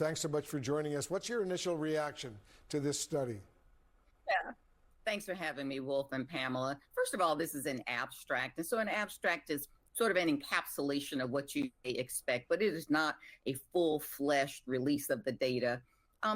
Thanks so much for joining us. What's your initial reaction to this study? Yeah. Thanks for having me, Wolf and Pamela. First of all, this is an abstract. And so an abstract is sort of an encapsulation of what you may expect, but it is not a full-fleshed release of the data.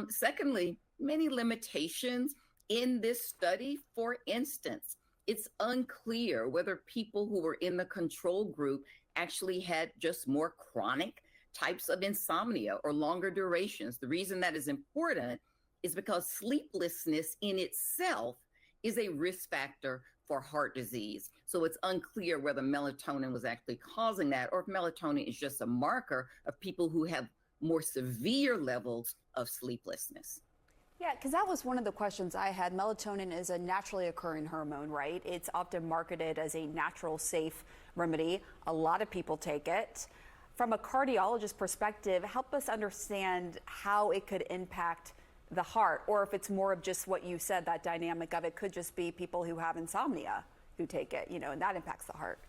Secondly, many limitations in this study. For instance, it's unclear whether people who were in the control group actually had just more chronic types of insomnia or longer durations. The reason that is important is because sleeplessness in itself is a risk factor for heart disease. So it's unclear whether melatonin was actually causing that or if melatonin is just a marker of people who have more severe levels of sleeplessness. Yeah, because that was one of the questions I had. Melatonin is a naturally occurring hormone, right? It's often marketed as a natural, safe remedy. A lot of people take it. From a cardiologist perspective, help us understand how it could impact the heart, or if it's more of just what you said, that dynamic of it could just be people who have insomnia who take it, and that impacts the heart.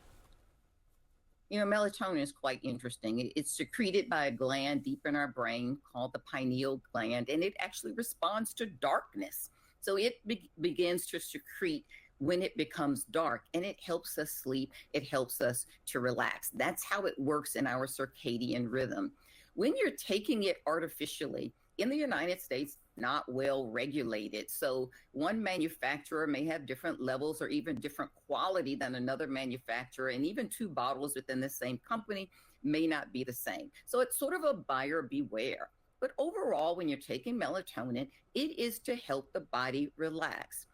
Melatonin is quite interesting. It's secreted by a gland deep in our brain called the pineal gland, and it actually responds to darkness. So it begins to secrete when it becomes dark, and it helps us sleep. It helps us to relax. That's how it works in our circadian rhythm. When you're taking it artificially, in the United States, not well regulated. So one manufacturer may have different levels or even different quality than another manufacturer, and even two bottles within the same company may not be the same. So it's sort of a buyer beware. But overall, when you're taking melatonin, it is to help the body relax.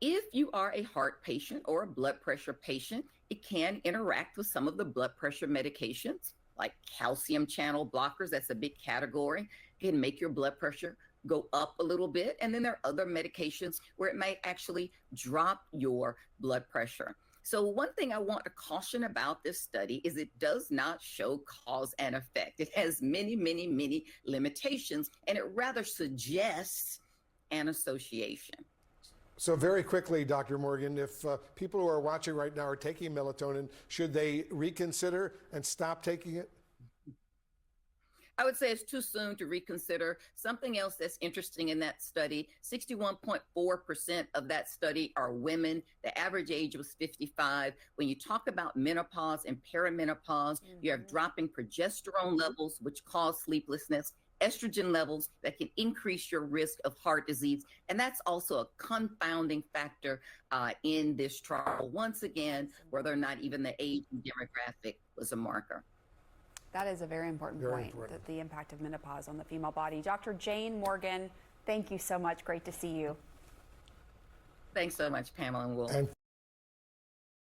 If you are a heart patient or a blood pressure patient, it can interact with some of the blood pressure medications like calcium channel blockers. That's a big category. It can make your blood pressure go up a little bit. And then there are other medications where it might actually drop your blood pressure. So one thing I want to caution about this study is it does not show cause and effect. It has many, many, many limitations, and it rather suggests an association. So very quickly, Dr. Morgan, if people who are watching right now are taking melatonin, should they reconsider and stop taking it? I would say it's too soon to reconsider. Something else that's interesting in that study, 61.4% of that study are women. The average age was 55. When you talk about menopause and perimenopause, you have dropping progesterone levels, which cause sleeplessness, estrogen levels that can increase your risk of heart disease. And that's also a confounding factor in this trial. Once again, whether or not even the age and demographic was a marker. That is a very important point, the impact of menopause on the female body. Dr. Jane Morgan, thank you so much. Great to see you. Thanks so much, Pamela and Will.